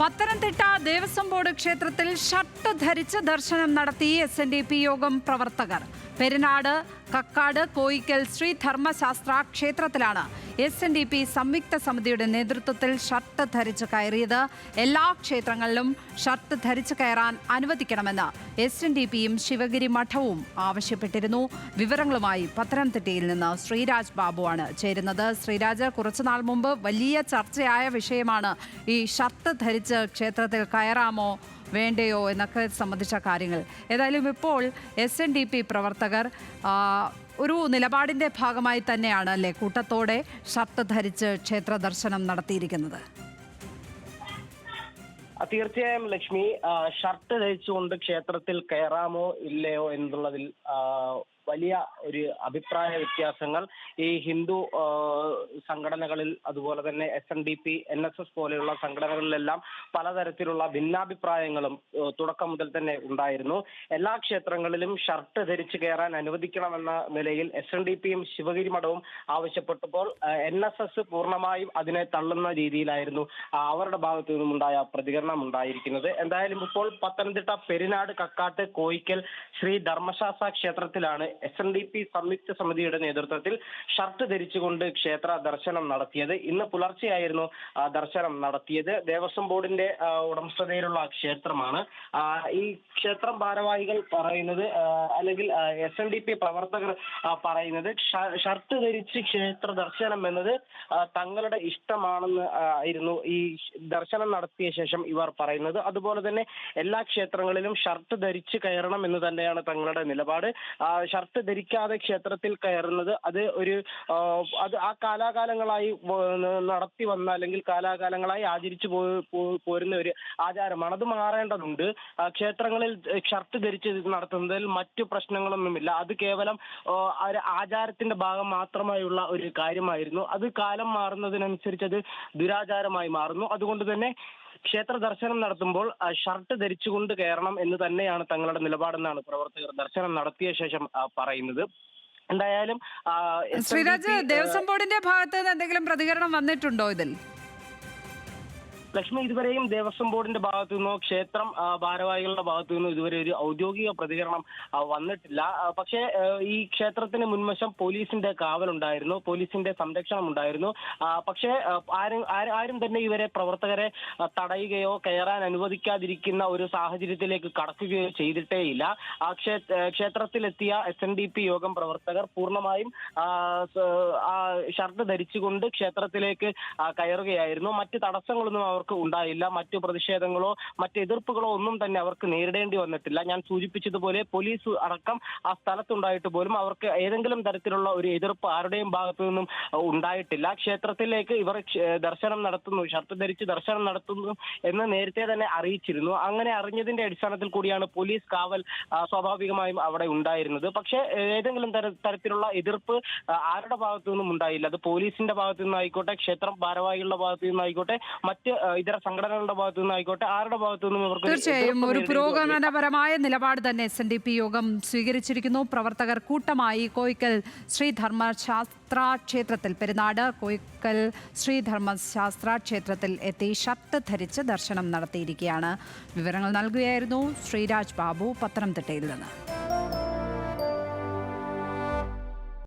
Pathanamthitta Devaswom board ക്ഷേത്രത്തിൽ shirt ധരിച്ച് ദർശനം നടത്തി SNDP യോഗം പ്രവർത്തകർ. പെരുനാട്, കക്കാട്, കോയിക്കൽ ശ്രീ ധർമ്മശാസ്ത്ര ക്ഷേത്രത്തിലാണ് SNDP സംയുക്ത സമിതിയുടെ നേതൃത്വത്തിൽ ഷർട്ട് ധരിച്ച് കയറിയത്. എല്ലാ ക്ഷേത്രങ്ങളിലും ഷർട്ട് ധരിച്ച് കയറാൻ അനുവദിക്കണമെന്ന് SNDPയും ശിവഗിരി മഠവും ആവശ്യപ്പെട്ടിരുന്നു. വിവരങ്ങളുമായി പത്തനംതിട്ടയിൽ നിന്ന് ശ്രീരാജ് ബാബുവാണ് ചേരുന്നത്. ശ്രീരാജ്, കുറച്ചുനാൾ മുമ്പ് വലിയ ചർച്ചയായ വിഷയമാണ് ഈ ഷർട്ട് ധരിച്ച് ക്ഷേത്രത്തിൽ കയറാമോ വേണ്ടയോ എന്നൊക്കെ സംബന്ധിച്ച കാര്യങ്ങൾ. ഏതായാലും ഇപ്പോൾ SNDP പ്രവർത്തകർ ഒരു നിലപാടിൻ്റെ ഭാഗമായി തന്നെയാണ് അല്ലേ കൂട്ടത്തോടെ ഷർട്ട് ധരിച്ച് ക്ഷേത്ര ദർശനം നടത്തിയിരിക്കുന്നത്? തീർച്ചയായും ലക്ഷ്മി, ഷർട്ട് ധരിച്ചുകൊണ്ട് ക്ഷേത്രത്തിൽ കയറാമോ ഇല്ലയോ എന്നുള്ളതിൽ വലിയ ഒരു അഭിപ്രായ വ്യത്യാസങ്ങൾ ഈ ഹിന്ദു സംഘടനകളിൽ, അതുപോലെ തന്നെ SNDP, NSS പോലെയുള്ള സംഘടനകളിലെല്ലാം പലതരത്തിലുള്ള ഭിന്നാഭിപ്രായങ്ങളും തുടക്കം മുതൽ തന്നെ ഉണ്ടായിരുന്നു. എല്ലാ ക്ഷേത്രങ്ങളിലും ഷർട്ട് ധരിച്ചു കയറാൻ അനുവദിക്കണമെന്ന നിലയിൽ SNDPയും ശിവഗിരി മഠവും ആവശ്യപ്പെട്ടപ്പോൾ NSS പൂർണ്ണമായും അതിനെ തള്ളുന്ന രീതിയിലായിരുന്നു അവരുടെ ഭാഗത്തു നിന്നും ഉണ്ടായ പ്രതികരണം ഉണ്ടായിരിക്കുന്നത്. എന്തായാലും ഇപ്പോൾ പത്തനംതിട്ട പെരുനാട്, കക്കാട്ട്, കോയിക്കൽ ശ്രീ ധർമ്മശാസ്ത്ര ക്ഷേത്രത്തിലാണ് SNDP സംയുക്ത സമിതിയുടെ നേതൃത്വത്തിൽ ഷർട്ട് ധരിച്ചുകൊണ്ട് ക്ഷേത്ര ദർശനം നടത്തിയത്. ഇന്ന് പുലർച്ചെയായിരുന്നു ദർശനം നടത്തിയത്. ദേവസ്വം ബോർഡിന്റെ ഉടമസ്ഥതയിലുള്ള ക്ഷേത്രമാണ്. ഈ ക്ഷേത്രം ഭാരവാഹികൾ പറയുന്നത്, അല്ലെങ്കിൽ SNDP പ്രവർത്തകർ പറയുന്നത്, ഷർട്ട് ധരിച്ച് ക്ഷേത്ര ദർശനം എന്നത് തങ്ങളുടെ ഇഷ്ടമാണെന്ന് ആയിരുന്നു ഈ ദർശനം നടത്തിയ ശേഷം ഇവർ പറയുന്നത്. അതുപോലെ തന്നെ എല്ലാ ക്ഷേത്രങ്ങളിലും ഷർട്ട് ധരിച്ച് കയറണം എന്ന് തന്നെയാണ് തങ്ങളുടെ നിലപാട്. ഷർട്ട് ധരിക്കാതെ ക്ഷേത്രത്തിൽ കയറുന്നത് അത് ആ കാലാകാലങ്ങളായി നടത്തി വന്ന, അല്ലെങ്കിൽ കാലാകാലങ്ങളായി ആചരിച്ചു പോരുന്ന ഒരു ആചാരമാണ്. അത് മാറേണ്ടതുണ്ട്. ക്ഷേത്രങ്ങളിൽ ഷർട്ട് ധരിച്ച് നടത്തുന്നതിൽ മറ്റു പ്രശ്നങ്ങളൊന്നുമില്ല. അത് കേവലം ഒരു ആചാരത്തിന്റെ ഭാഗം മാത്രമായുള്ള ഒരു കാര്യമായിരുന്നു. അത് കാലം മാറുന്നതിനനുസരിച്ച് അത് ദുരാചാരമായി മാറുന്നു. അതുകൊണ്ട് തന്നെ ക്ഷേത്ര ദർശനം നടത്തുമ്പോൾ ഷർട്ട് ധരിച്ചുകൊണ്ട് കയറണം എന്ന് തന്നെയാണ് തങ്ങളുടെ നിലപാടെന്നാണ് പ്രവർത്തകർ ദർശനം നടത്തിയ ശേഷം പറയുന്നത്. എന്തായാലും ശ്രീരാജ്, ദേവസ്വം ബോർഡിന്റെ ഭാഗത്ത് നിന്ന് എന്തെങ്കിലും പ്രതികരണം വന്നിട്ടുണ്ടോ ഇതിൽ? ലക്ഷ്മി, ഇതുവരെയും ദേവസ്വം ബോർഡിന്റെ ഭാഗത്തു നിന്നോ ക്ഷേത്രം ഭാരവാഹികളുടെ ഭാഗത്തു നിന്നോ ഇതുവരെ ഒരു ഔദ്യോഗിക പ്രതികരണം വന്നിട്ടില്ല. പക്ഷേ ഈ ക്ഷേത്രത്തിന് മുൻവശം പോലീസിന്റെ കാവലുണ്ടായിരുന്നു, പോലീസിന്റെ സംരക്ഷണം ഉണ്ടായിരുന്നു. പക്ഷേ ആരും തന്നെ ഇവരെ പ്രവർത്തകരെ തടയുകയോ കയറാൻ അനുവദിക്കാതിരിക്കുന്ന ഒരു സാഹചര്യത്തിലേക്ക് കടക്കുകയോ ചെയ്തിട്ടേയില്ല. ക്ഷേത്രത്തിലെത്തിയ SNDP യോഗം പ്രവർത്തകർ പൂർണ്ണമായും ഷർട്ട് ധരിച്ചുകൊണ്ട് ക്ഷേത്രത്തിലേക്ക് കയറുകയായിരുന്നു. മറ്റ് തടസ്സങ്ങളൊന്നും അവർക്ക് ഉണ്ടായില്ല. മറ്റു പ്രതിഷേധങ്ങളോ മറ്റ് എതിർപ്പുകളോ ഒന്നും തന്നെ അവർക്ക് നേരിടേണ്ടി വന്നിട്ടില്ല. ഞാൻ സൂചിപ്പിച്ചതുപോലെ പോലീസ് അടക്കം ആ സ്ഥലത്തുണ്ടായിട്ട് പോലും അവർക്ക് ഏതെങ്കിലും തരത്തിലുള്ള ഒരു എതിർപ്പ് ആരുടെയും ഭാഗത്തു നിന്നും ഉണ്ടായിട്ടില്ല. ക്ഷേത്രത്തിലേക്ക് ഇവർ ദർശനം നടത്തുന്നു, ഷർട്ട് ധരിച്ച് ദർശനം നടത്തുന്നു എന്ന് നേരത്തെ തന്നെ അറിയിച്ചിരുന്നു. അങ്ങനെ അറിഞ്ഞതിന്റെ അടിസ്ഥാനത്തിൽ കൂടിയാണ് പോലീസ് കാവൽ സ്വാഭാവികമായും അവിടെ ഉണ്ടായിരുന്നത്. പക്ഷേ ഏതെങ്കിലും തരത്തിലുള്ള എതിർപ്പ് ആരുടെ ഭാഗത്തു നിന്നും ഉണ്ടായില്ല. അത് പോലീസിന്റെ ഭാഗത്തു നിന്നായിക്കോട്ടെ, ക്ഷേത്രം ഭാരവാഹികളുടെ ഭാഗത്തു നിന്നായിക്കോട്ടെ, മറ്റ് ഇതര സംഘടനകളുടെ ഭാഗത്തു നിന്നായിക്കോട്ടെ, ആരുടെ ഭാഗത്തു നിന്നും ഇവർക്ക് തീർച്ചയായും ഒരു പുരോഗമനപരമായ നിലപാട് തന്നെ SNDP യോഗം സ്വീകരിച്ചിരിക്കുന്നു. പ്രവർത്തകർ കൂട്ടമായി കോയിക്കൽ ശ്രീ ധർമ്മശാസ്ത്ര ക്ഷേത്രത്തിൽ, പെരുനാട്, കോയിക്കൽ ശ്രീ ധർമ്മശാസ്ത്ര ക്ഷേത്രത്തിൽ എത്തി ഷർട്ട് ധരിച്ച് ദർശനം നടത്തിയിരിക്കുകയാണ്. വിവരങ്ങൾ നൽകുകയായിരുന്നു ശ്രീരാജ് ബാബു പത്തനംതിട്ടയിൽ നിന്ന്.